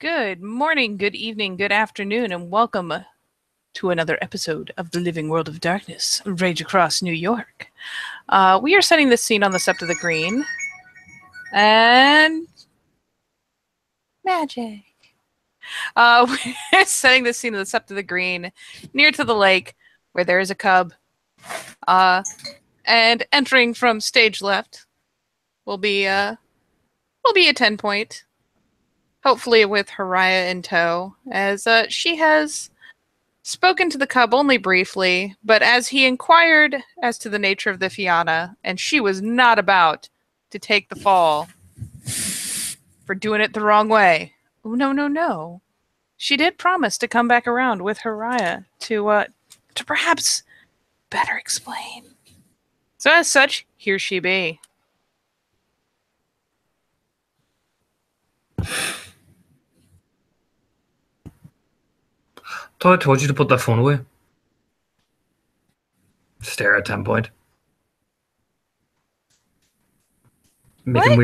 Good morning, good evening, good afternoon, and welcome to another episode of The Living World of Darkness, Rage Across New York. We are setting this scene on the Sept of the Green, and magic. We're setting this scene on the Sept of the Green, near to the lake, where there is a cub. And entering from stage left will be a 10-point. Hopefully with Haraya in tow, as she has spoken to the cub only briefly, but as he inquired as to the nature of the Fianna, and she was not about to take the fall for doing it the wrong way. Oh, no. She did promise to come back around with Haraya to perhaps better explain. So as such, here she be. Thought I told you to put that phone away. Stare at 10-point. Making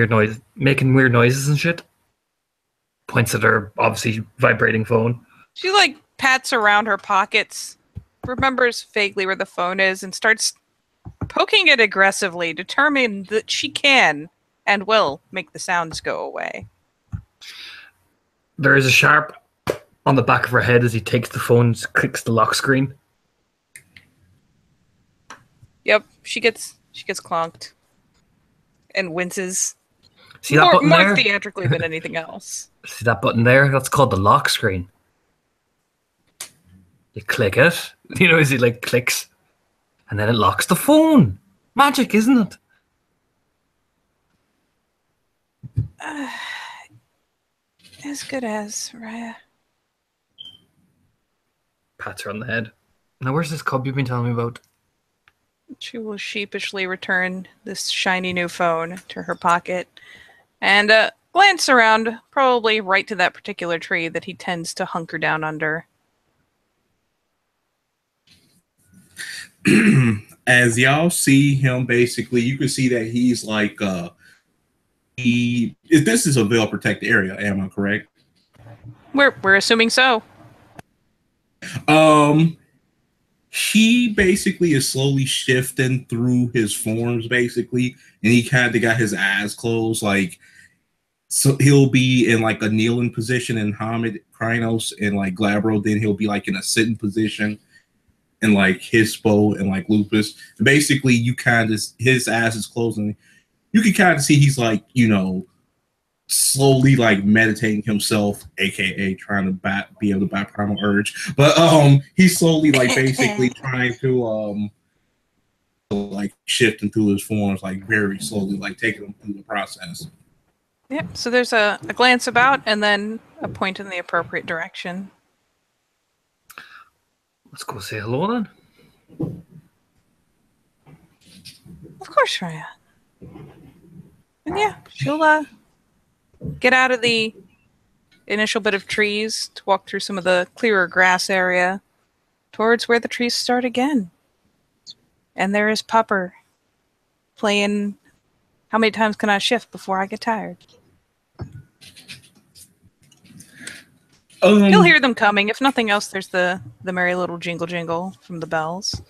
weird noises and shit. Points at her obviously vibrating phone. She pats around her pockets, remembers vaguely where the phone is, and starts poking it aggressively, determined that she can and will make the sounds go away. There is a sharp on the back of her head as he takes the phone and clicks the lock screen. Yep, she gets clonked and winces. See that button there? More theatrically than anything else. See that button there? That's called the lock screen. You click it, as he clicks, and then it locks the phone. Magic, isn't it? As good as, Raya. Pats her on the head. Now, where's this cub you've been telling me about? She will sheepishly return this shiny new phone to her pocket and glance around, probably right to that particular tree that he tends to hunker down under. As y'all see him, basically, you can see that he's this is a veil protected area, am I correct? We're assuming so. He basically is slowly shifting through his forms, basically, and he kind of got his eyes closed, so he'll be in a kneeling position in Hamid, Krynos, and Glabro. Then he'll be in a sitting position in Hispo and Lupus. And basically, you kind of his eyes is closing. You can kind of see he's slowly meditating himself, aka trying to be able to buy primal urge, but he's slowly basically trying to shift into his forms very slowly, taking him through the process. Yep, so there's a glance about and then a point in the appropriate direction. Let's go say hello then. Of course, Raya. And yeah, she'll get out of the initial bit of trees to walk through some of the clearer grass area towards where the trees start again. And there is Pupper playing How Many Times Can I Shift Before I Get Tired? You'll hear them coming. If nothing else, there's the merry little jingle jingle from the bells.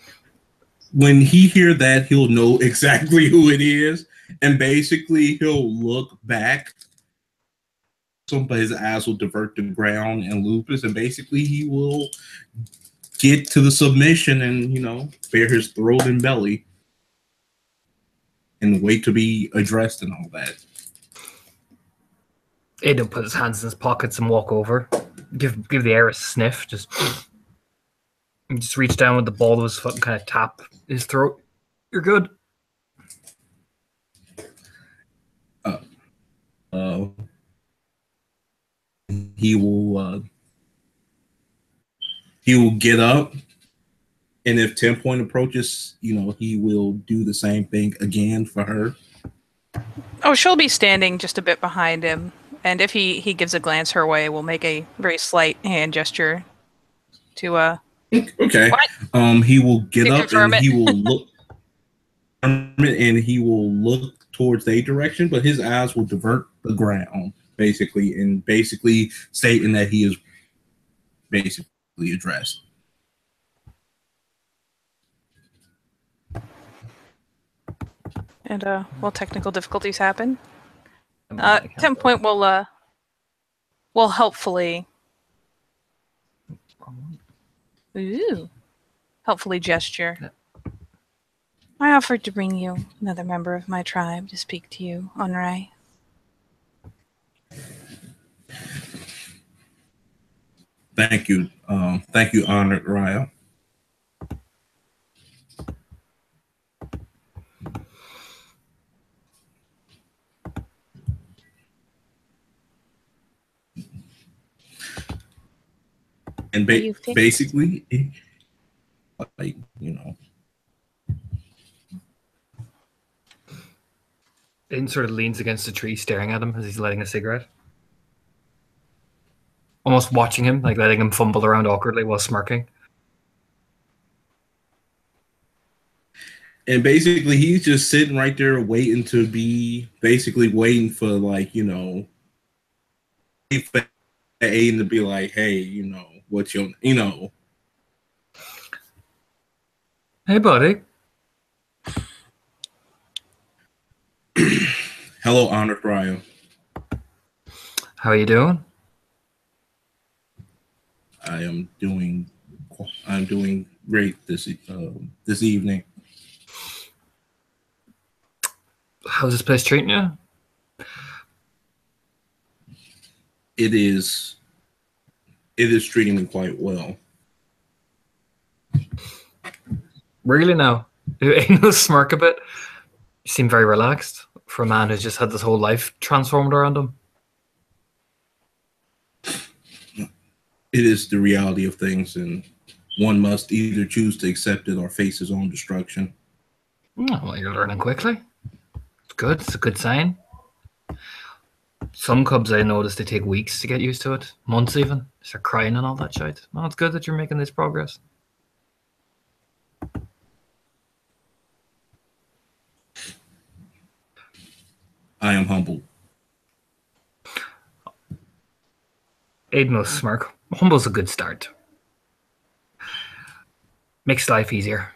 When he hear that, he'll know exactly who it is, and basically he'll look back. But his eyes will divert to ground and Lupus, and basically he will get to the submission and bare his throat and belly and wait to be addressed and all that. Aiden put his hands in his pockets and walk over. Give the air a sniff. Just reach down with the ball of his foot and kind of tap his throat. You're good. He will get up, and if 10-point approaches, he will do the same thing again for her. Oh, she'll be standing just a bit behind him, and if he gives a glance her way, we'll make a very slight hand gesture to okay. What? He will get up and it. he will look and he will look towards their direction, but his eyes will divert the ground basically stating that he is basically addressed. And while technical difficulties happen, 10 point will helpfully helpfully gesture. Yeah. I offered to bring you another member of my tribe to speak to you, Onrai. Thank you, honored Raya. And basically, like, you know, Aiden sort of leans against a tree, staring at him as he's lighting a cigarette. Almost watching him, like letting him fumble around awkwardly while smirking. and basically he's just sitting right there waiting to be waiting for, like, you know, for Aiden to be like, hey, you know, what's your, you know. Hey, buddy. Hello, honored Raya. How are you doing? I'm doing great this evening. How's this place treating you? It is treating me quite well. Really now? Aiden will smirk a bit. You seem very relaxed for a man who's just had this whole life transformed around him. It is the reality of things, and one must either choose to accept it or face his own destruction. Oh, well, you're learning quickly. It's good. It's a good sign. Some cubs, I notice, they take weeks to get used to it. Months even. They start crying and all that shit. No, it's good that you're making this progress. I am humbled. Aiden will smirk. Humble's a good start. Makes life easier.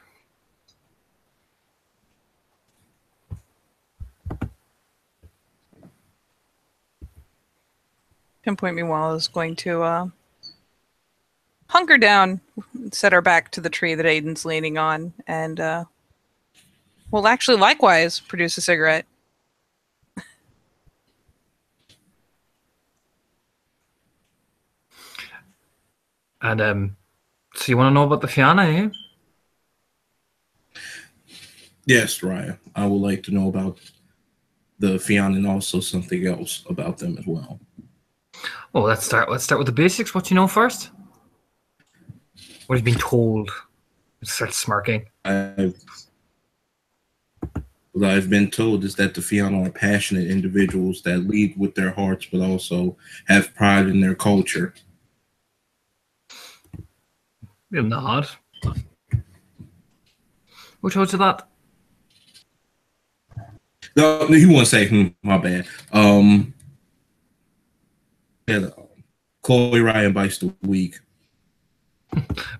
Pinpoint, meanwhile, is going to hunker down, set her back to the tree that Aiden's leaning on, and will actually likewise produce a cigarette. And so you want to know about the Fianna, eh? Yes, Raya. I would like to know about the Fianna and also something else about them as well. Well, let's start with the basics. What you know first? What have you been told? Start smirking. What I've been told is that the Fianna are passionate individuals that lead with their hearts, but also have pride in their culture. You'll nod. Who told you that? No, he won't say. My bad. Yeah, Chloe Ryan bites the week.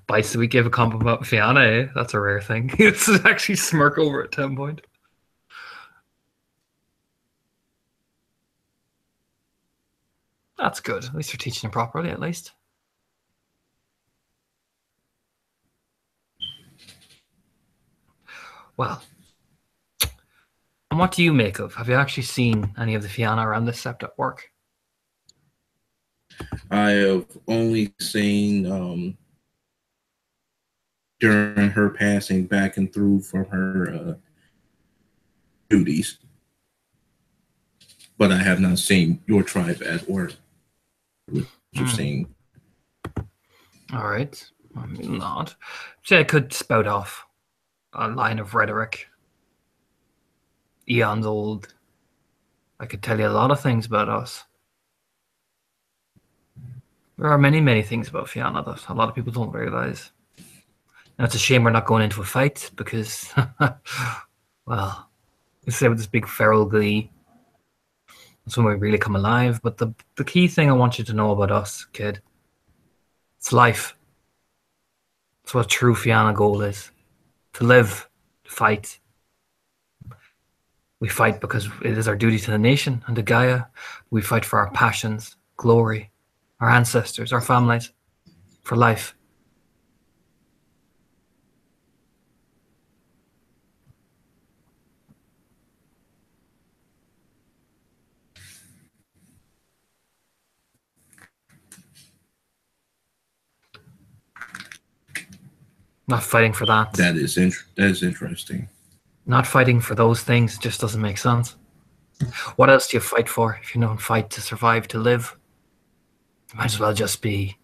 Bites the week gave a compliment about Fianna, eh? That's a rare thing. It's actually smirk over at 10 point. That's good. At least you're teaching him properly, at least. Well, and what do you make of? Have you actually seen any of the Fianna around this sept at work? I have only seen during her passing back and through from her duties, but I have not seen your tribe at work. Which you've seen. All right. I mean, not. See, I could spout off a line of rhetoric. Eons old. I could tell you a lot of things about us. There are many, many things about Fianna that a lot of people don't realize. And it's a shame we're not going into a fight because, well, you say with this big feral glee, That's when we really come alive. But the key thing I want you to know about us, kid, it's life. It's what a true Fianna goal is. To live, to fight. We fight because it is our duty to the nation and to Gaia. We fight for our passions, glory, our ancestors, our families, for life. Not fighting for that. That is interesting. Not fighting for those things just doesn't make sense. What else do you fight for if you don't fight to survive, to live? You might as well just be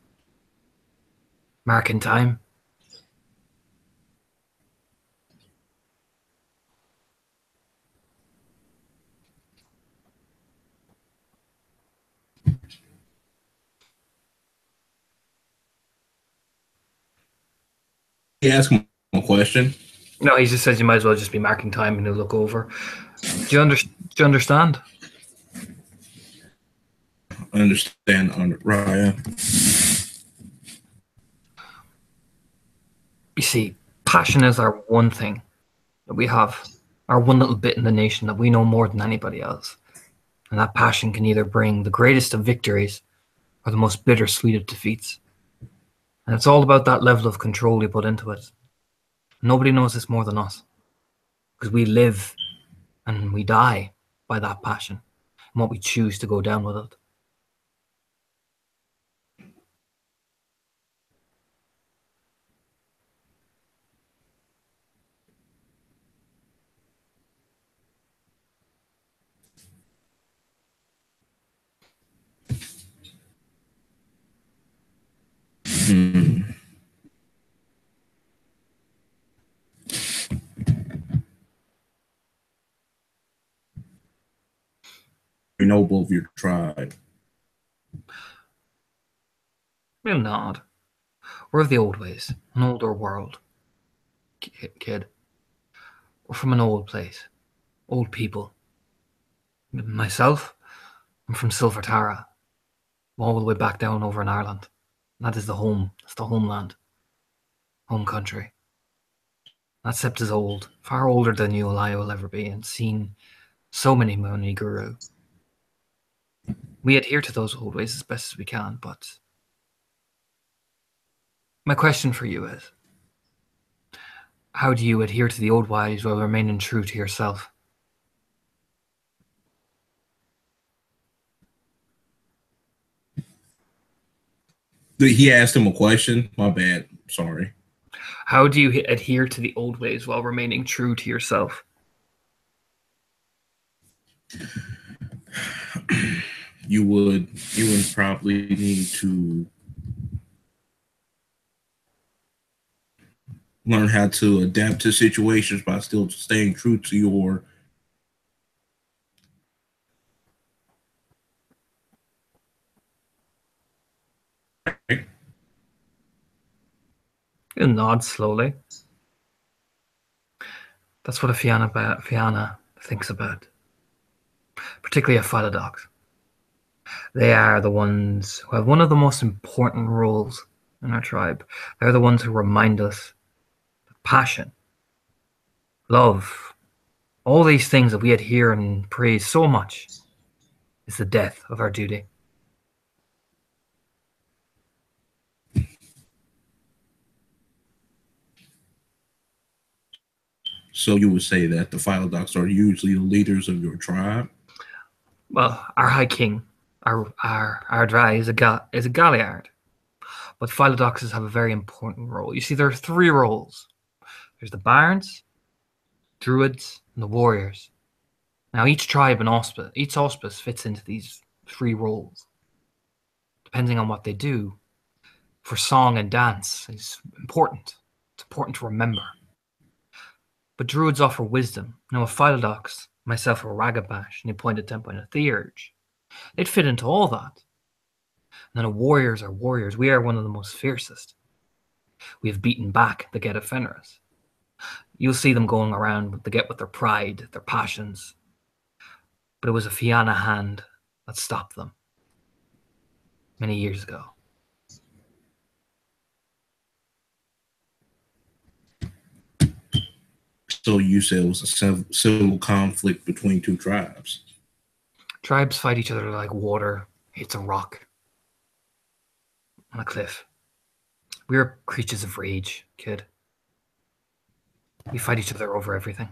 marking time. He asked him a question. No, he just says you might as well just be marking time and he'll look over. Do you understand? I understand, Raya. You see, passion is our one thing that we have, our one little bit in the nation that we know more than anybody else. And that passion can either bring the greatest of victories or the most bittersweet of defeats. And it's all about that level of control you put into it. Nobody knows this more than us, because we live and we die by that passion and what we choose to go down with it. Noble of your tribe. We're not. We're of the old ways, an older world. Kid. We're from an old place, old people. Myself, I'm from Silver Tara, all the way back down over in Ireland. That is the home. That's the homeland. Home country. That sept is old, far older than you and I will ever be, and seen so many Moni Guru. We adhere to those old ways as best as we can, but my question for you is, how do you adhere to the old ways while remaining true to yourself? He asked him a question. My bad. Sorry. How do you adhere to the old ways while remaining true to yourself? You would probably need to learn how to adapt to situations by still staying true to your You nod slowly. That's what a Fianna thinks about, particularly a Philodox. They are the ones who have one of the most important roles in our tribe. They're the ones who remind us that passion, love, all these things that we adhere and praise so much is the death of our duty. So you would say that the Philodox are usually the leaders of your tribe? Well, our High King, our Dry is a Galliard, but Philodoxes have a very important role. You see, there are three roles. There's the Barons, Druids, and the Warriors. Now, each tribe and each auspice fits into these three roles, depending on what they do. For song and dance is important. It's important to remember. But Druids offer wisdom. Now, a Philodox, myself a Ragabash, and you pointed 10 point a Theurge, they'd fit into all that. And then a warriors are warriors. We are one of the most fiercest. We have beaten back the Get of Fenris. You'll see them going around with their pride, their passions. But it was a Fianna hand that stopped them many years ago. So you said it was a civil conflict between two tribes. Tribes fight each other like water hits a rock on a cliff. We are creatures of rage, kid. We fight each other over everything.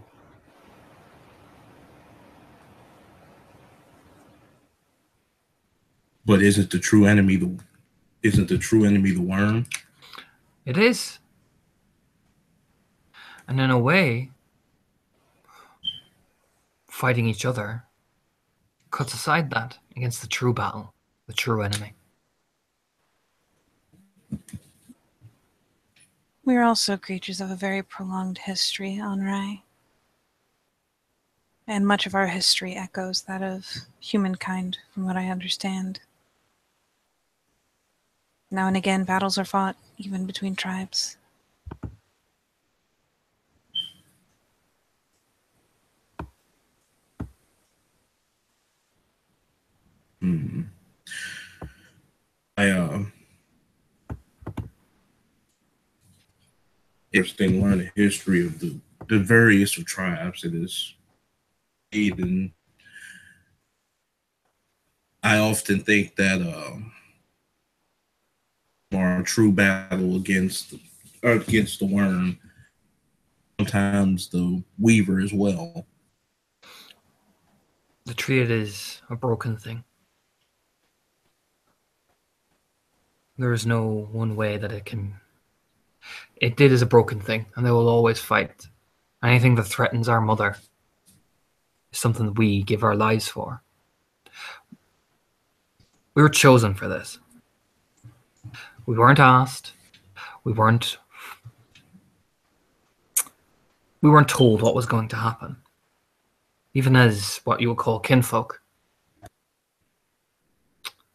But isn't the true enemy the worm? It is. And in a way, fighting each other cuts aside that against the true battle, the true enemy. We are also creatures of a very prolonged history, Anrai. And much of our history echoes that of humankind, from what I understand. Now and again, battles are fought, even between tribes. Hmm. Interesting learn the history of the various tribes. It is, and I often think that our true battle against the worm, sometimes the weaver as well. The Triad is a broken thing. There is no one way that it can. It did is a broken thing, and they will always fight. Anything that threatens our mother is something that we give our lives for. We were chosen for this. We weren't asked. We weren't told what was going to happen. Even as what you would call kinfolk.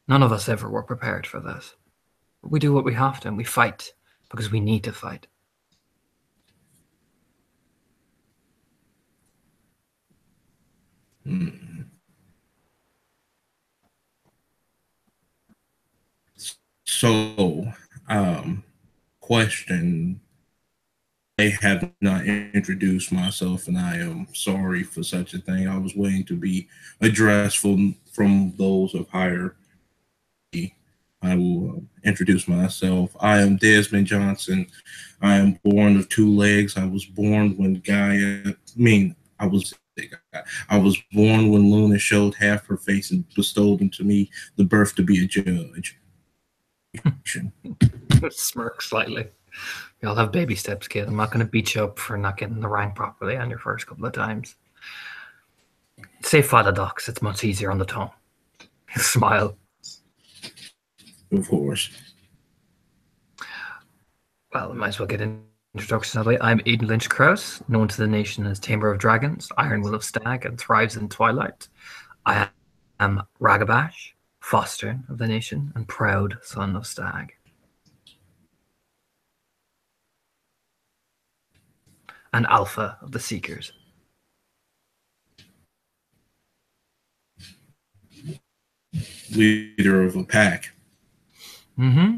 None of us ever were prepared for this. We do what we have to, and we fight because we need to fight. So, question. I have not introduced myself, and I am sorry for such a thing. I was waiting to be addressed from those of higher. I will introduce myself. I am Desmond Johnson. I am born of two legs. I was born when I was born when Luna showed half her face and bestowed into me the birth to be a judge. Smirk slightly. We all have baby steps, kid. I'm not going to beat you up for not getting the rank properly on your first couple of times. Say Philodox. It's much easier on the tongue. Smile. Of course. Well, I might as well get an introduction that way. I'm Aiden Lynch Krause, known to the nation as Tamer of Dragons, Iron Will of Stag, and thrives in Twilight. I am Ragabash, foster of the nation, and proud son of Stag. And Alpha of the Seekers. Leader of a pack. Mm-hmm.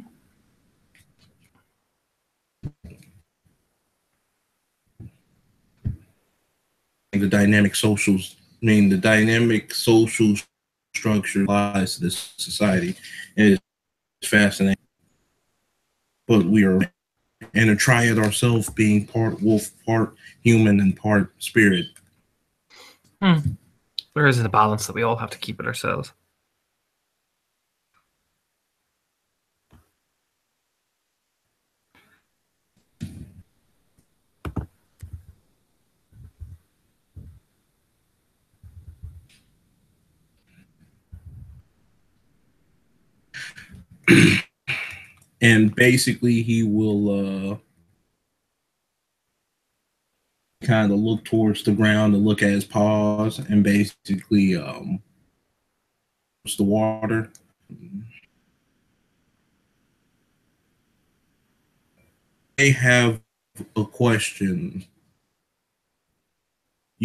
The dynamic social structure applies to this society. It is fascinating. But we are in a triad ourselves, being part wolf, part human, and part spirit. There is a balance that we all have to keep it ourselves. And basically, he will kind of look towards the ground and look at his paws and basically the water. I have a question.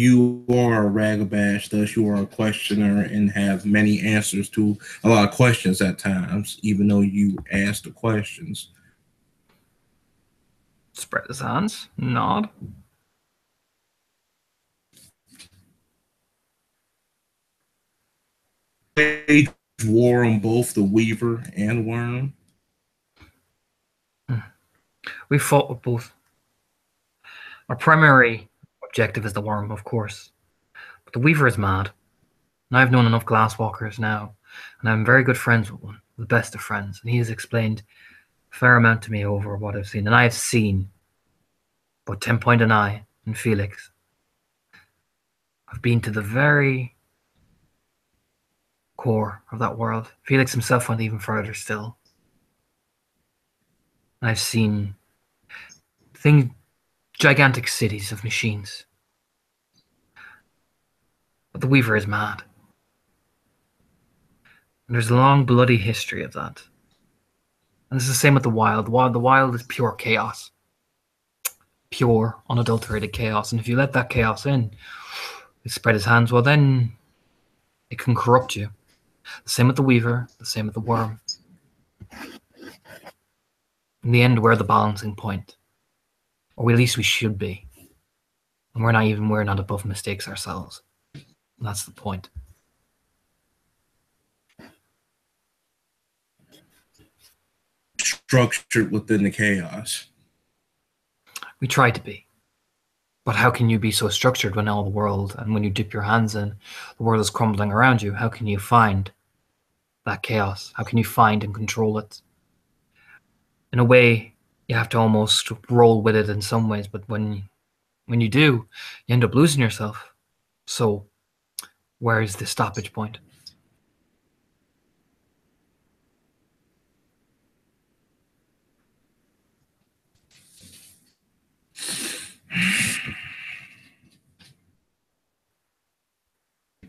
You are a ragabash, thus you are a questioner and have many answers to a lot of questions at times, even though you ask the questions. Spread his hands, nod. Wage war on both the Weaver and Worm. We fought with both. Our primary objective is the Worm, of course. But the Weaver is mad. And I've known enough Glasswalkers now, and I'm very good friends with one, the best of friends, and he has explained a fair amount to me over what I've seen. And I have seen both 10 Point and I and Felix. I've been to the very core of that world. Felix himself went even further still. I've seen gigantic cities of machines. But the Weaver is mad. And there's a long, bloody history of that. And it's the same with the Wild. The Wild is pure chaos. Pure, unadulterated chaos. And if you let that chaos in, it spread his hands, well then it can corrupt you. The same with the Weaver, the same with the Worm. In the end, we're the balancing point. Or at least we should be. And we're not above mistakes ourselves. And that's the point. Structured within the chaos. We try to be. But how can you be so structured when all the world, and when you dip your hands in, the world is crumbling around you? How can you find that chaos? How can you find and control it? In a way, you have to almost roll with it in some ways, but when you do, you end up losing yourself. So, where is the stoppage point?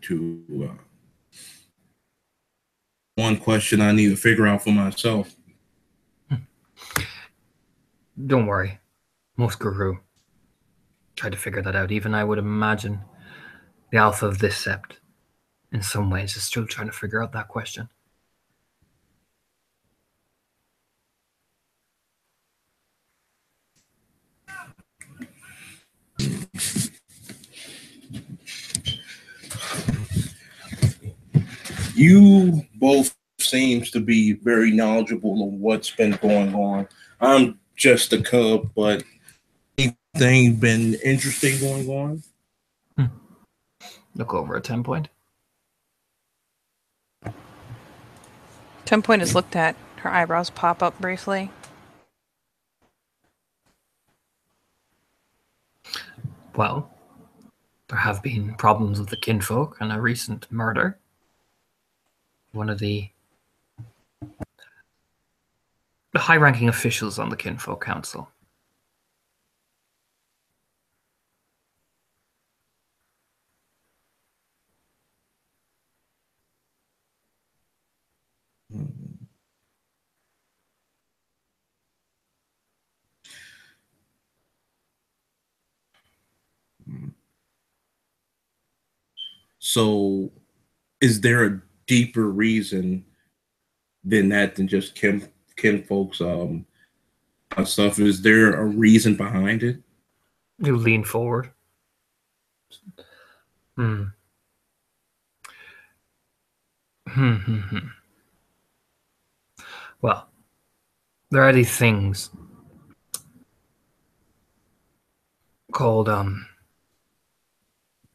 To one question I need to figure out for myself. Don't worry. Most guru try to figure that out. Even I would imagine the alpha of this sept, in some ways, is still trying to figure out that question. You both seems to be very knowledgeable of what's been going on. I'm just a cub, but anything been interesting going on? Look over at 10 Point. 10 Point is looked at. Her eyebrows pop up briefly. Well, there have been problems with the kinfolk and a recent murder. One of the high-ranking officials on the Kinfolk Council. So, is there a deeper reason than that than just Kim folks stuff? Is there a reason behind it? You lean forward. Well, there are these things called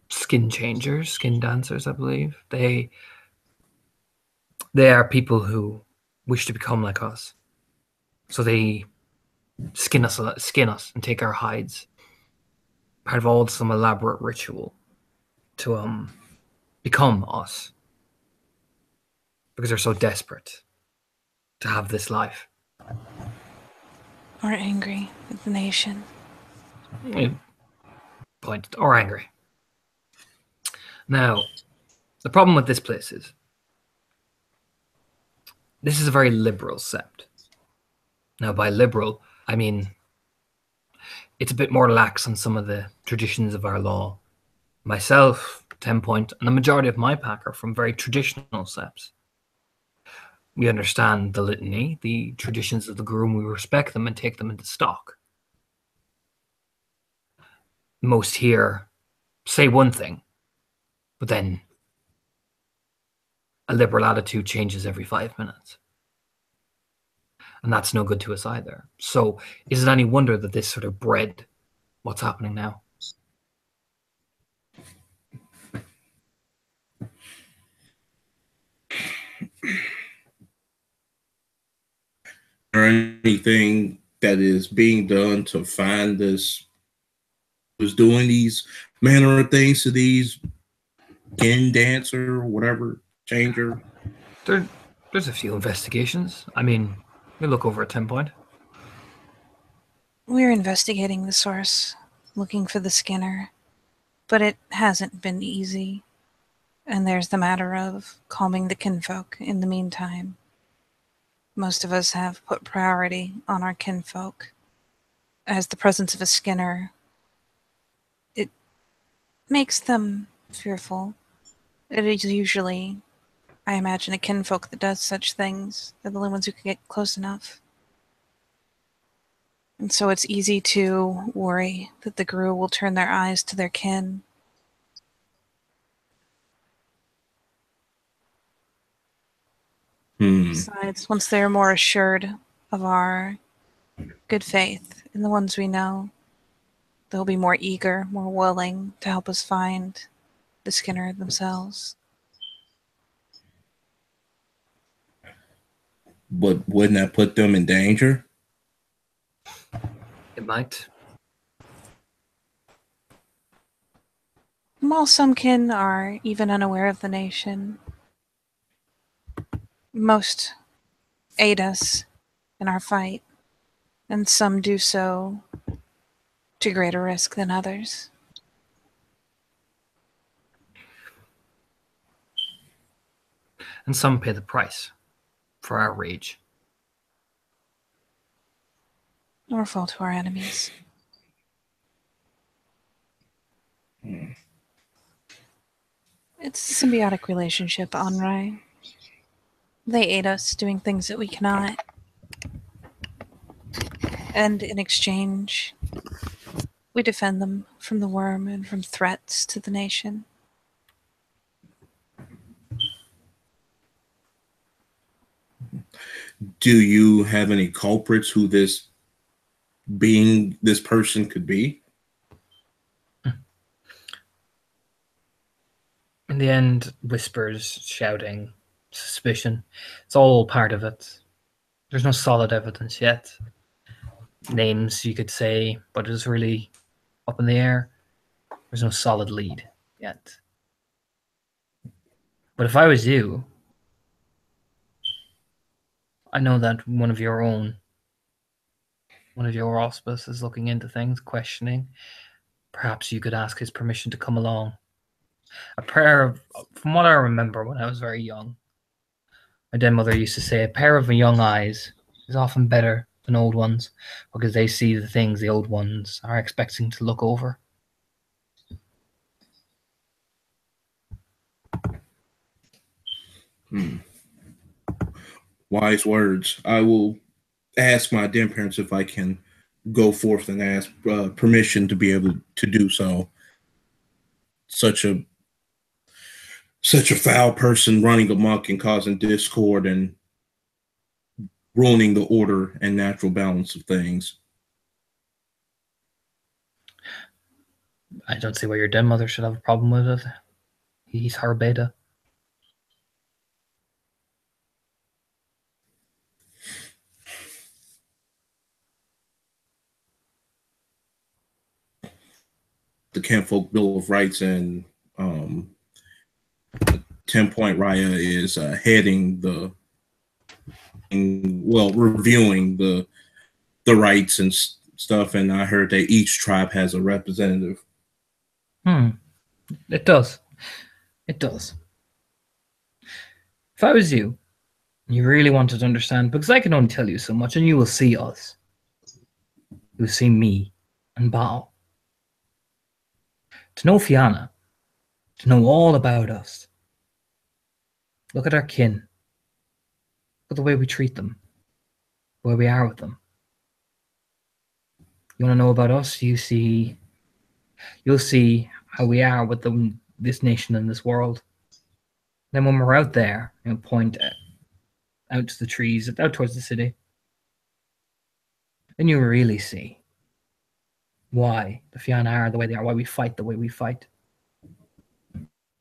skin changers, skin dancers, I believe. They are people who wish to become like us. So they skin us and take our hides. Part of some elaborate ritual to become us. Because they're so desperate to have this life. Or angry with the nation. Or angry. Now, the problem with this place is this is a very liberal sept. Now, by liberal, I mean it's a bit more lax on some of the traditions of our law. Myself, 10 point, and the majority of my pack are from very traditional septs. We understand the litany, the traditions of the groom, we respect them and take them into stock. Most here say one thing, but then a liberal attitude changes every 5 minutes. And that's no good to us either. So is it any wonder that this sort of bred what's happening now? Or anything that is being done to find this who's doing these manner of things to these kin dancer, whatever, changer? There's a few investigations. I mean, we look over at 10 point. We're investigating the source, looking for the Skinner, but it hasn't been easy. And there's the matter of calming the kinfolk in the meantime. Most of us have put priority on our kinfolk, as the presence of a Skinner, it makes them fearful. It is usually, I imagine, a kinfolk that does such things. They're the only ones who can get close enough. And so it's easy to worry that the Gru will turn their eyes to their kin. Besides, once they're more assured of our good faith in the ones we know, they'll be more eager, more willing to help us find the Skinner themselves. But wouldn't that put them in danger? It might. While some kin are even unaware of the nation, most aid us in our fight, and some do so to greater risk than others. And some pay the price for our rage. Or fall to our enemies. It's a symbiotic relationship, Onrai. They aid us doing things that we cannot. And in exchange, we defend them from the worm and from threats to the nation. Do you have any culprits who this person could be? In the end, whispers, shouting, suspicion, it's all part of it. There's no solid evidence yet. Names you could say, but it's really up in the air. There's no solid lead yet. But if I was you, I know that one of your auspice is looking into things, questioning. Perhaps you could ask his permission to come along. From what I remember when I was very young, my dead mother used to say, a pair of young eyes is often better than old ones, because they see the things the old ones are expecting to look over. Wise words. I will ask my dead parents if I can go forth and ask permission to be able to do so. Such a foul person running amok and causing discord and ruining the order and natural balance of things. I don't see why your dead mother should have a problem with it. He's her beta. The Kinfolk Bill of Rights and 10 Point Raya is heading reviewing the rights and stuff, and I heard that each tribe has a representative. It does. It does. If I was you, and you really wanted to understand, because I can only tell you so much, and you will see us. You will see me and Bao. To know Fianna, to know all about us. Look at our kin. Look at the way we treat them, the way we are with them. You want to know about us? You'll see how we are with this nation and this world. Then when we're out there, point out to the trees, out towards the city, then you really see why the Fianna are the way they are, why we fight the way we fight.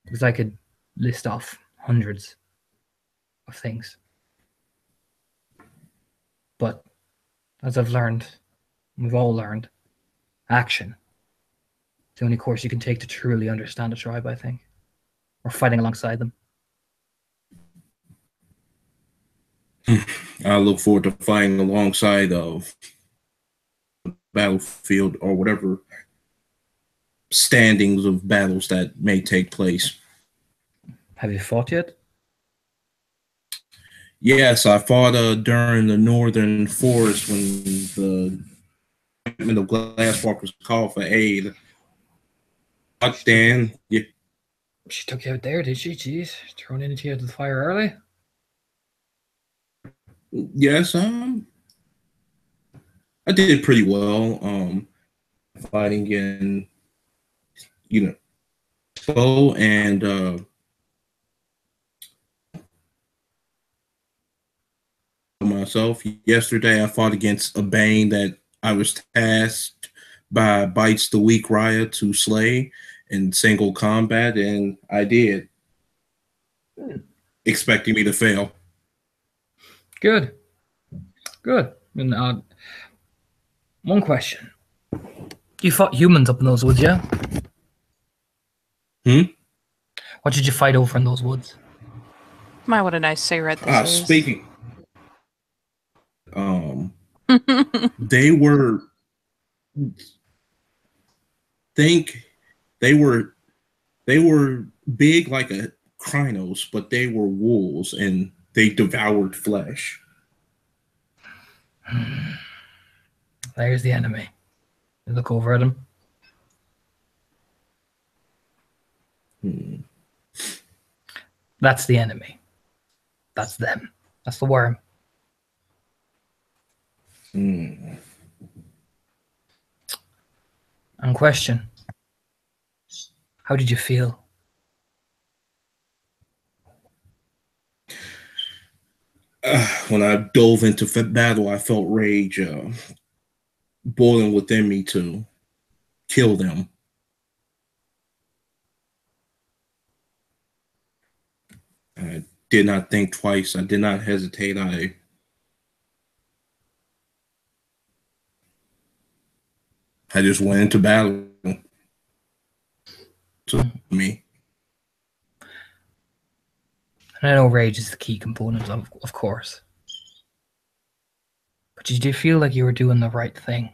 Because I could list off hundreds of things. But as I've learned, we've all learned, action is the only course you can take to truly understand a tribe, I think. Or fighting alongside them. I look forward to fighting alongside of battlefield or whatever standings of battles that may take place. Have you fought yet? Yes, I fought during the Northern Forest when the Department of Glasswalkers called for aid. Then, yeah. She took you out there, did she? Jeez, thrown into you to the fire early. Yes, I did pretty well. Fighting in, slow and myself. Yesterday, I fought against a Bane that I was tasked by Bites the Weak Raya to slay in single combat, and I did, expecting me to fail. Good. And one question: you fought humans up in those woods, yeah? What did you fight over in those woods? My, what a nice cigarette this is. Speaking, they were big like a Krynos, but they were wolves and they devoured flesh. There's the enemy. You look over at him. That's the enemy. That's them. That's the worm. And question: how did you feel? When I dove into battle, I felt rage boiling within me to kill them. I did not think twice. I did not hesitate. I just went into battle. To me. And I know rage is the key component, of course. But did you feel like you were doing the right thing?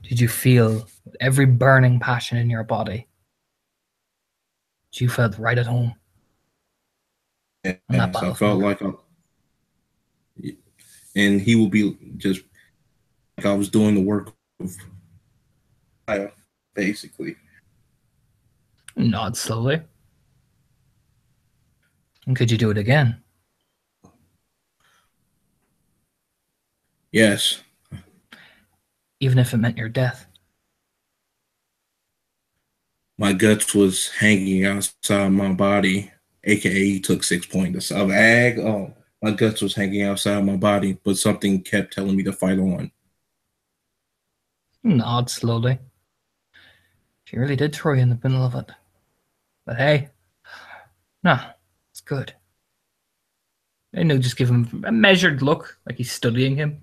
Did you feel with every burning passion in your body? You felt right at home? Yes, I felt like and he will be just like I was doing the work of basically. Nod slowly. And could you do it again? Yes. Even if it meant your death? My guts was hanging outside my body, aka he took 6 points of ag. Oh, my guts was hanging outside my body, but something kept telling me to fight on. Nod slowly. She really did throw you in the middle of it. But hey, no, it's good. I know, just give him a measured look, like he's studying him.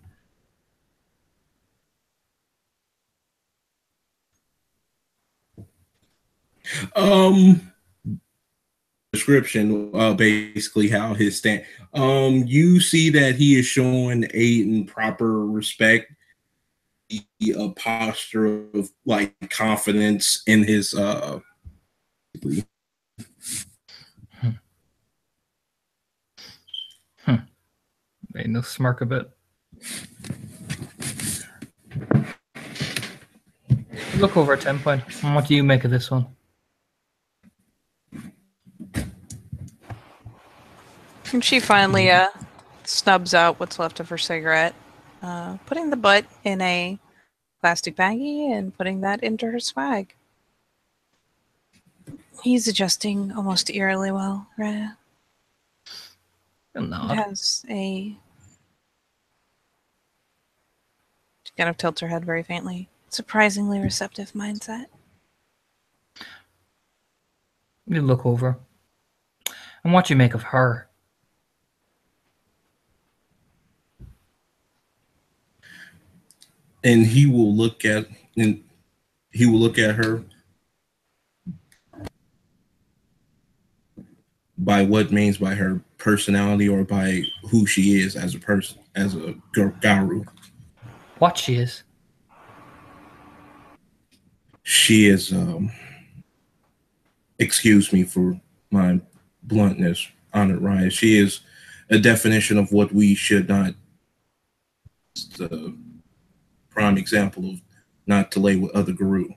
Description, basically how his stand. You see that he is showing Aiden proper respect, a posture of like confidence in his Made no smirk a bit. Look over at 10 point. And what do you make of this one? And she finally snubs out what's left of her cigarette, putting the butt in a plastic baggie and putting that into her swag. He's adjusting almost eerily well, right? You'll It nod. has a... She kind of tilts her head very faintly. Surprisingly receptive mindset. You look over. And what you make of her. And he will look at her by what means by her personality or by who she is as a person, as a Garu. What she is. She is, excuse me for my bluntness, Honored Ryan. She is a definition of what we should not, the prime example of not to lay with other Guru.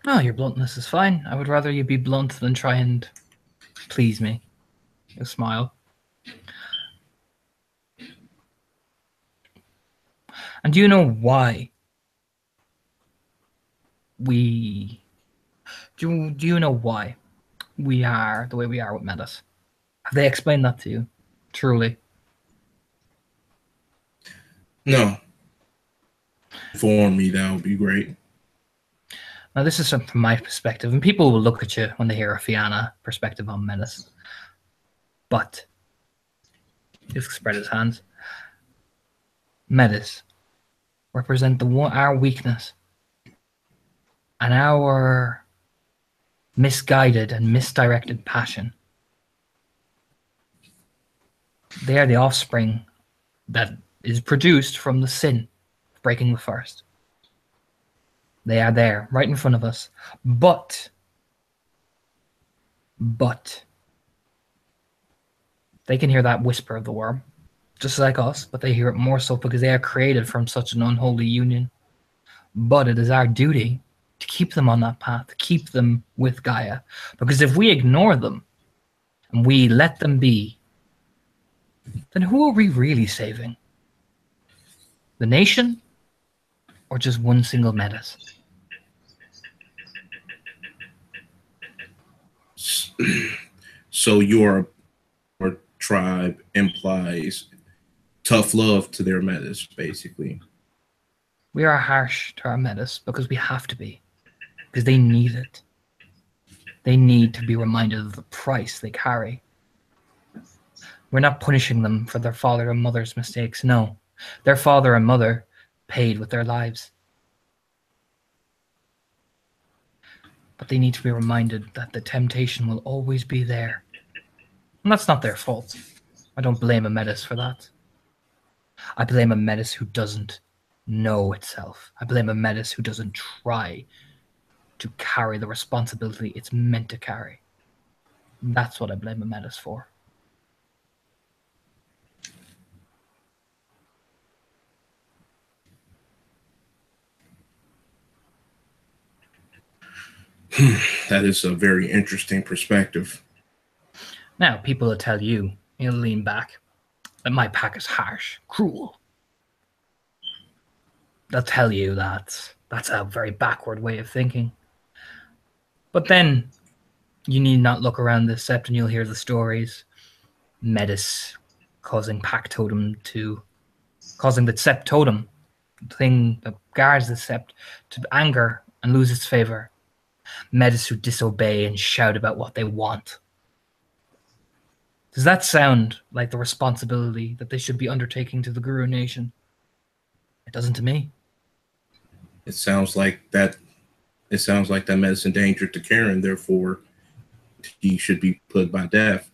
Oh, your bluntness is fine. I would rather you be blunt than try and please me. You smile. And do you know why do you know why we are the way we are with Metis? Have they explained that to you? Truly? No. Inform me, that would be great. Now, this is from my perspective, and people will look at you when they hear a Fianna perspective on Metis. But, he'll spread his hands. Metis represent our weakness and our misguided and misdirected passion. They are the offspring that is produced from the sin of breaking the first. They are there, right in front of us. But they can hear that whisper of the worm, just like us, but they hear it more so because they are created from such an unholy union. But it is our duty to keep them on that path, to keep them with Gaia. Because if we ignore them and we let them be, then who are we really saving? The nation or just one single Metis? So your tribe implies tough love to their Metis, basically. We are harsh to our Metis because we have to be. Because they need it. They need to be reminded of the price they carry. We're not punishing them for their father and mother's mistakes. No. Their father and mother paid with their lives. But they need to be reminded that the temptation will always be there. And that's not their fault. I don't blame a Metis for that. I blame a Metis who doesn't know itself. I blame a Metis who doesn't try to carry the responsibility it's meant to carry. That's what I blame a Metis for. That is a very interesting perspective. Now, people will tell you, you'll lean back, that my pack is harsh, cruel. They'll tell you that that's a very backward way of thinking. But then, you need not look around the sept and you'll hear the stories. Metis causing pack totem causing the sept totem, the thing that guards the sept, to anger and lose its favor. Metis who disobey and shout about what they want. Does that sound like the responsibility that they should be undertaking to the Guru Nation? It doesn't to me. It sounds like that Metis endangered to Karen, therefore he should be put by death.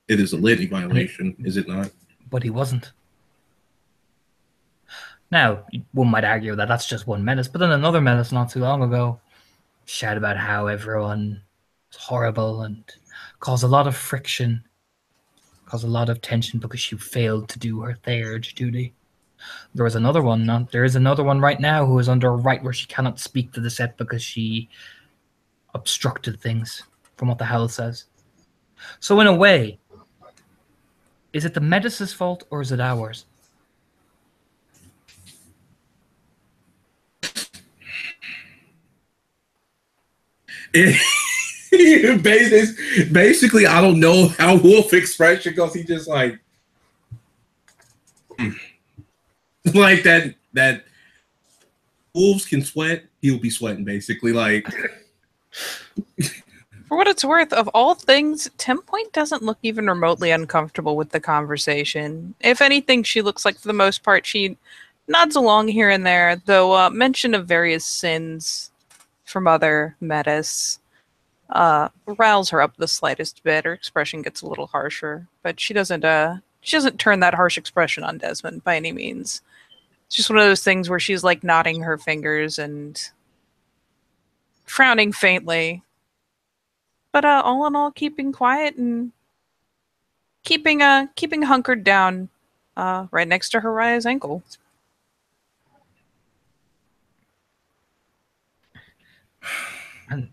It is a litany violation, is it not? But he wasn't. Now, one might argue that that's just one Metis, but then another Metis not too long ago shout about how everyone is horrible and cause a lot of friction, cause a lot of tension because she failed to do her third duty. There is another one right now who is under a right where she cannot speak to the set because she obstructed things from what the Howl says. So in a way, Is it the Metis' fault or is it ours? Basically, I don't know how Wolf expression goes. He just like, like that. Wolves can sweat. He'll be sweating basically. Like, For what it's worth, of all things, 10 Point doesn't look even remotely uncomfortable with the conversation. If anything, she looks like, for the most part, she nods along here and there, though mention of various sins from other metas riles her up the slightest bit. Her expression gets a little harsher, but she doesn't turn that harsh expression on Desmond by any means. It's just one of those things where she's like nodding her fingers and frowning faintly. But all in all, keeping quiet and keeping hunkered down right next to Haraya's ankle. And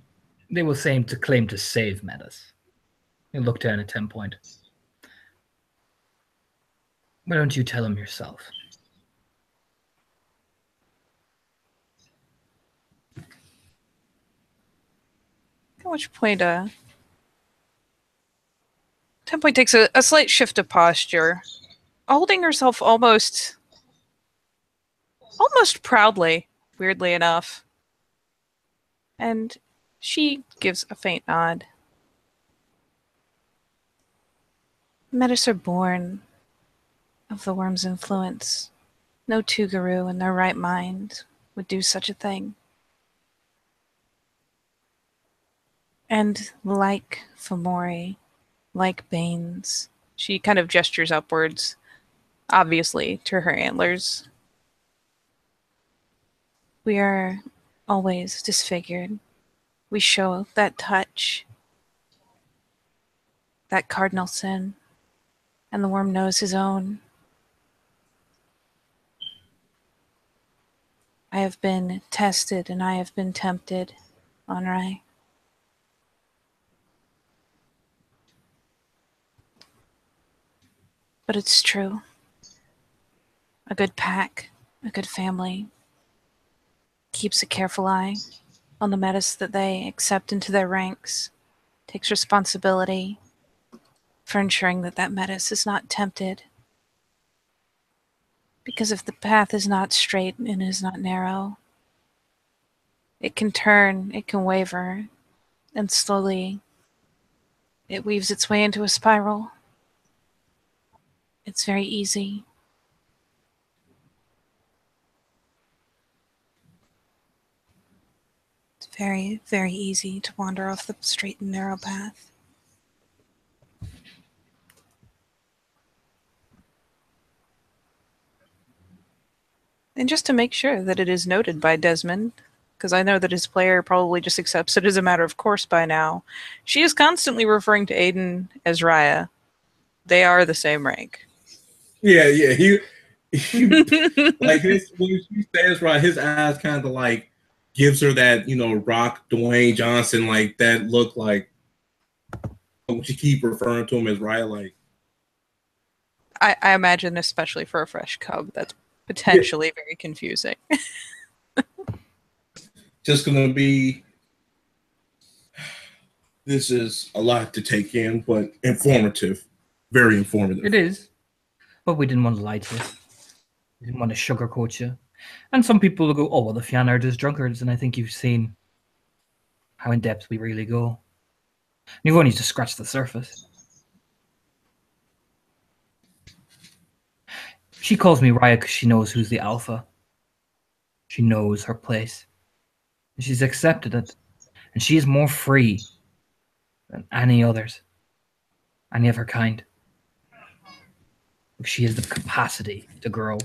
they will seem to claim to save Metis. They look down at 10 Point. Why don't you tell him yourself? At which point, 10 Point takes a slight shift of posture, holding herself almost proudly, weirdly enough. And she gives a faint nod. Metis are born of the worm's influence. No Tugaru in their right mind would do such a thing. And like Fomori, like Baines, she kind of gestures upwards, obviously, to her antlers. We are always disfigured. We show that touch, that cardinal sin, and the worm knows his own. I have been tested and I have been tempted, Onrai. But it's true. A good pack, a good family, keeps a careful eye on the metis that they accept into their ranks, takes responsibility for ensuring that that metis is not tempted. Because if the path is not straight and is not narrow, it can turn, it can waver, and slowly it weaves its way into a spiral. It's very easy. It's very, very easy to wander off the straight and narrow path. And just to make sure that it is noted by Desmond, because I know that his player probably just accepts it as a matter of course by now, she is constantly referring to Aiden as Raya. They are the same rank. Yeah. He like his when she says right, his eyes kind of like gives her that, Rock Dwayne Johnson, like that look, like she keep referring to him as Raya, like I imagine, especially for a fresh cub, that's potentially very confusing. Just gonna be, this is a lot to take in, but informative. Very informative. It is. But we didn't want to lie to you. We didn't want to sugarcoat you. And some people will go, oh, well, the Fianna are just drunkards. And I think you've seen how in depth we really go. And you've only just scratched the surface. She calls me Raya because she knows who's the alpha. She knows her place. And she's accepted it. And she is more free than any others. Any of her kind. She has the capacity to grow.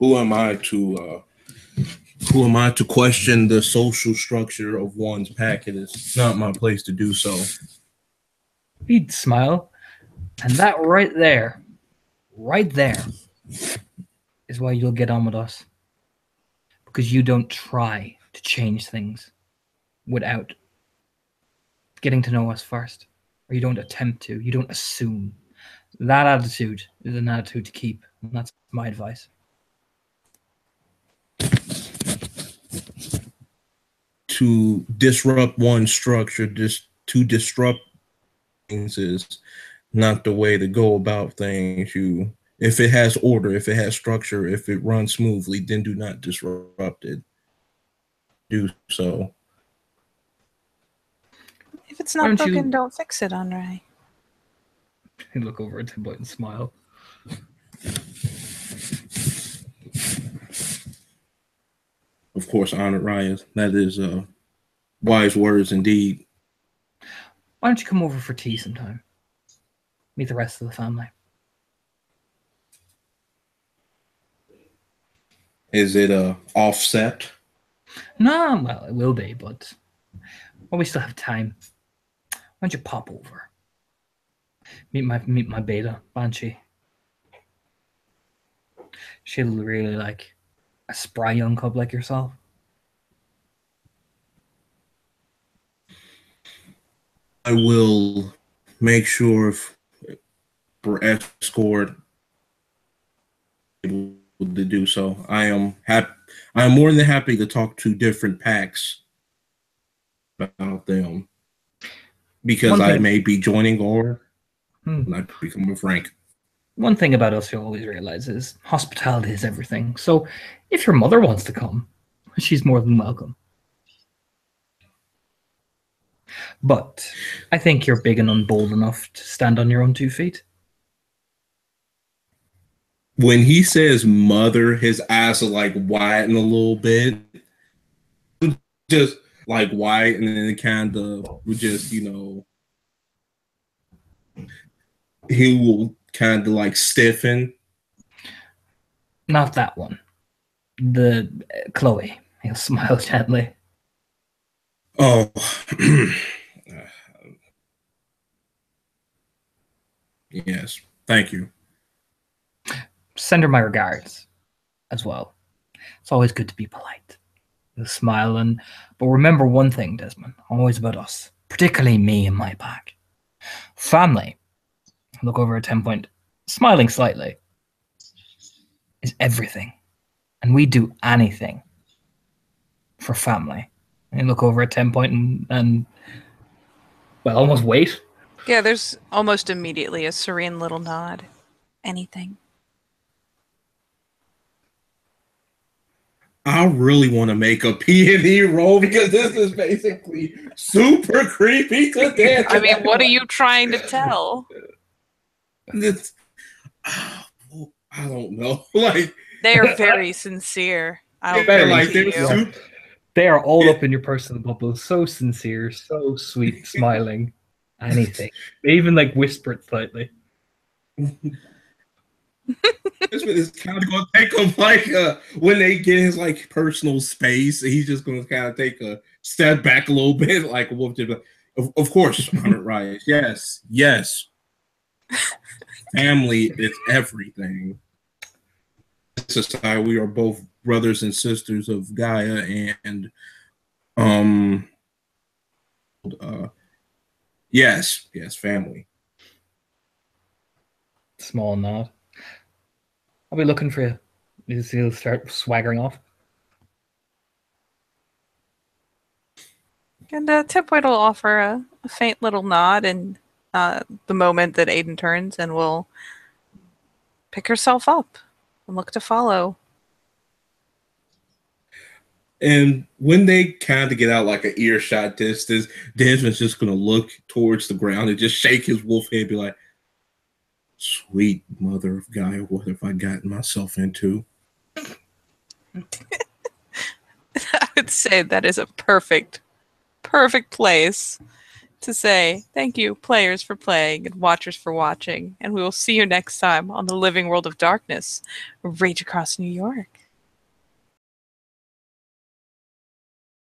Who am I to question the social structure of one's pack? It is not my place to do so. He'd smile, and that right there, is why you'll get on with us. Because you don't try to change things without getting to know us first, or you don't attempt to, you don't assume. That attitude is an attitude to keep, and that's my advice. To disrupt one structure, just to disrupt things is not the way to go about things. If it has order, if it has structure, if it runs smoothly, then do not disrupt it. Do so. If it's not broken, don't fix it, Andre. You look over at Tim Boyd and smile. Of course, Honored Raya. That is wise words indeed. Why don't you come over for tea sometime? Meet the rest of the family. Is it offset? No, well, it will be, but we still have time. Why don't you pop over? Meet my beta, Banshee. She'll really like a spry young cub like yourself. I will make sure for escort able to do so. I am happy. I am more than happy to talk to different packs about them because I may be joining or not becoming frank. One thing about us you'll always realize is hospitality is everything. So if your mother wants to come, she's more than welcome. But I think you're big and unbold enough to stand on your own 2 feet. When he says mother, his eyes are like widen a little bit. Just like white, and then it kind of would just, he will kind of like stiffen. Not that one. The Chloe. He'll smile gently. Oh. Yes. Thank you. Send her my regards as well. It's always good to be polite. He'll smile, but remember one thing, Desmond. Always about us. Particularly me and my pack. Family. Look over at 10 Point, smiling slightly, is everything. And we do anything for family. And you look over at 10 Point and well, almost wait. Yeah, there's almost immediately a serene little nod. Anything. I really want to make a P&E roll because this is basically super creepy to death. I mean, what are you trying to tell? I don't know. Like they are very sincere. They are all up in your personal bubble, so sincere, so sweet, smiling, anything. They even like whisper it slightly. It's kind of going to take him like when they get his like personal space, he's just going to kind of take a step back a little bit, like of course, Honored Raya. Yes. Family is everything. Society, we are both brothers and sisters of Gaia, and yes, family. Small nod. I'll be looking for you. He'll start swaggering off. And Tipwood will offer a faint little nod in the moment that Aiden turns and will pick herself up and look to follow. And when they kind of get out like an earshot distance, Desmond's just going to look towards the ground and just shake his wolf head and be like, sweet mother of Gaia, what have I gotten myself into? I would say that is a perfect place to say thank you, players, for playing and watchers for watching. And we will see you next time on the Living World of Darkness, Rage Across New York.